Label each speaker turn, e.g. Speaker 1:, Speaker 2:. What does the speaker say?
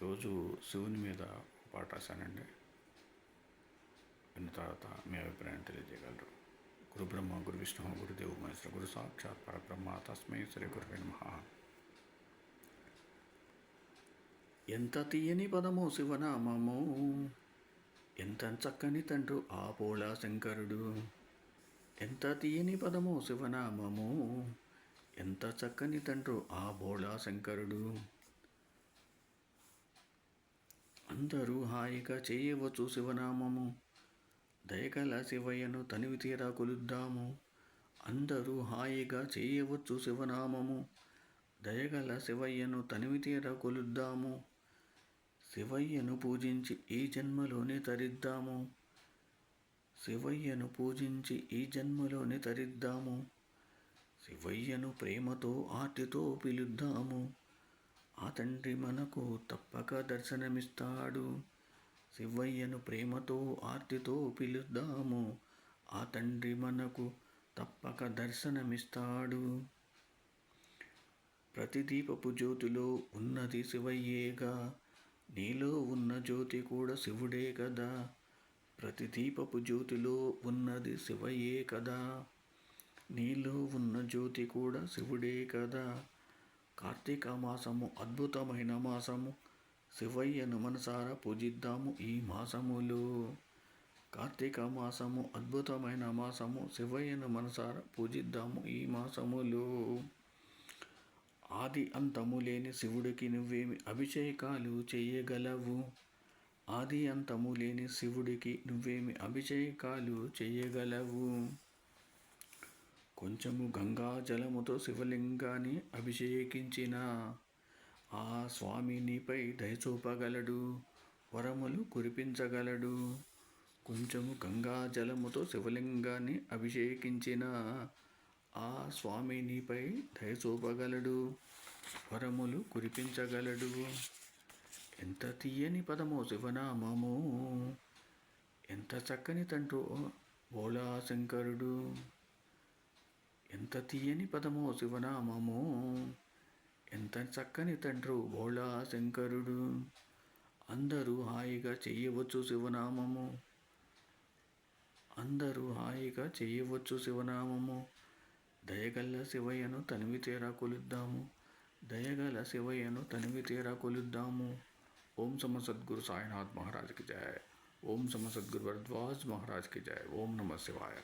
Speaker 1: రోజు శివుని మీద పాట రాశానండి. విన్న తర్వాత మీ అభిప్రాయం తెలియజేయగలరు. గురు బ్రహ్మ గురు విష్ణు గురుదేవు మహేశ్వర గురు సాక్షాత్ పరబ్రహ్మ తస్మై శ్రీ గురువే నమః. ఎంత తీయని పదము శివనామము, ఎంత చక్కని తండ్రు ఆ పోళా శంకరుడు. ఎంత తీయని పదము శివనామము, ఎంత చక్కని తండ్రు ఆ బోళా శంకరుడు. అందరూ హాయిగా చేయవచ్చు శివనామము, దయగల శివయ్యను తనివి తీరా కొలుద్దాము. అందరూ హాయిగా చేయవచ్చు శివనామము, దయగల శివయ్యను తనివి తీరా కొలుద్దాము. శివయ్యను పూజించి ఈ జన్మలోనే తరిద్దాము, శివయ్యను పూజించి ఈ జన్మలోనే తరిద్దాము. శివయ్యను ప్రేమతో ఆర్తితో పిలుద్దాము, ఆ తండ్రి మనకు తప్పక దర్శనమిస్తాడు. శివయ్యను ప్రేమతో ఆర్తితో పిలుద్దాము, ఆ తండ్రి మనకు తప్పక దర్శనమిస్తాడు. ప్రతి దీపపు జ్యోతిలో ఉన్నది శివయ్యేగా, నీలో ఉన్న జ్యోతి కూడా శివుడే కదా. ప్రతి దీపపు జ్యోతిలో ఉన్నది శివయ్యే కదా, నీలో ఉన్న జ్యోతి కూడా శివుడే కదా. కార్తీక మాసము అద్భుతమైన మాసము, శివయ్యను మనసారా పూజిద్దాము ఈ మాసములో. కార్తీక మాసము అద్భుతమైన మాసము, శివయ్యను మనసారా పూజిద్దాము ఈ మాసములో. ఆది అంతము లేని శివుడికి నువ్వేమి అభిషేకాలు చేయగలవు, ఆది అంతము లేని శివుడికి నువ్వేమి అభిషేకాలు చేయగలవు. కొంచెము గంగా జలముతో శివలింగాన్ని అభిషేకించిన ఆ స్వామి నీపై దయ చూపగలడు, వరములు కురిపించగలడు. కొంచెము గంగా జలముతో శివలింగాన్ని అభిషేకించిన ఆ స్వామి నీపై దయ చూపగలడు, వరములు కురిపించగలడు. ఎంత తీయని పదమో శివనామము, ఎంత చక్కని తండ్రో భోళా శంకరుడు. ఎంత తీయని పదమో శివనామము, ఎంత చక్కని తండ్రు భోళా శంకరుడు. అందరూ హాయిగా చేయవచ్చు శివనామము, అందరూ హాయిగా చేయవచ్చు శివనామము. దయగల శివయ్యను తనివి తీరా కొలుద్దాము, దయగల శివయ్యను తనివి తీరా కొలుద్దాము. ఓం సమ సద్గురు సాయినాథ్ మహారాజ్కి జయ. ఓం సమ సద్గురు భరద్వాజ్ మహారాజ్కి జయ. ఓం నమః శివాయ.